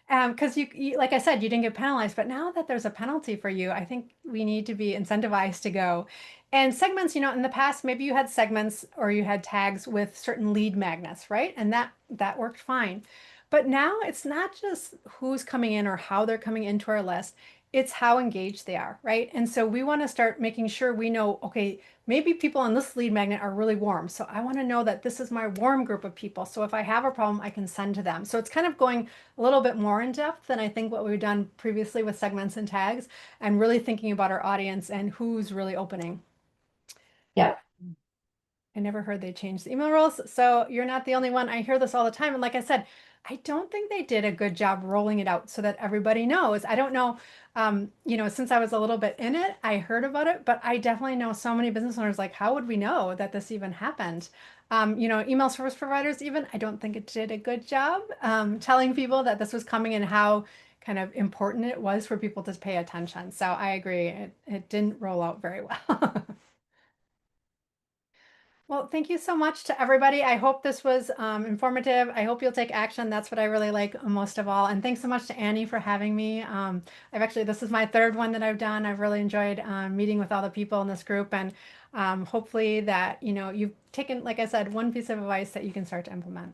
Because you, like I said, you didn't get penalized. But now that there's a penalty for you, I think we need to be incentivized to go. And segments, in the past, maybe you had segments or you had tags with certain lead magnets, right? And that worked fine. But now it's not just who's coming in or how they're coming into our list. It's how engaged they are, right? And so we want to start making sure we know, okay, maybe people on this lead magnet are really warm. So I want to know that this is my warm group of people. So if I have a problem, I can send to them. So it's kind of going a little bit more in depth than I think what we've done previously with segments and tags, and really thinking about our audience and who's really opening. Yeah. I never heard they changed the email rules. So you're not the only one. I hear this all the time. And like I said, I don't think they did a good job rolling it out so that everybody knows. I don't know, since I was a little bit in it, I heard about it, but I definitely know so many business owners, like, how would we know that this even happened? Email service providers, even, I don't think it did a good job telling people that this was coming and how kind of important it was for people to pay attention. So I agree. It didn't roll out very well. Well, thank you so much to everybody. I hope this was informative. I hope you'll take action. That's what I really like most of all. And thanks so much to Annie for having me. This is my third one that I've done. I've really enjoyed meeting with all the people in this group, and hopefully that, you've taken, like I said, one piece of advice that you can start to implement.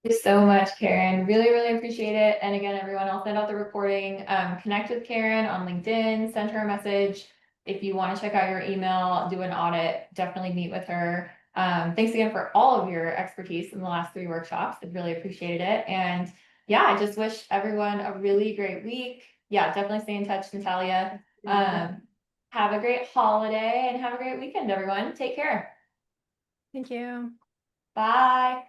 Thank you so much, Karen. Really, really appreciate it. And again, everyone, I'll send out the recording. Connect with Karen on LinkedIn, send her a message. If you want to check out your email, do an audit, definitely meet with her. Thanks again for all of your expertise in the last 3 workshops. I really appreciated it. And yeah, I just wish everyone a really great week. Yeah, definitely stay in touch, Natalia. Have a great holiday and have a great weekend, everyone. Take care. Thank you. Bye.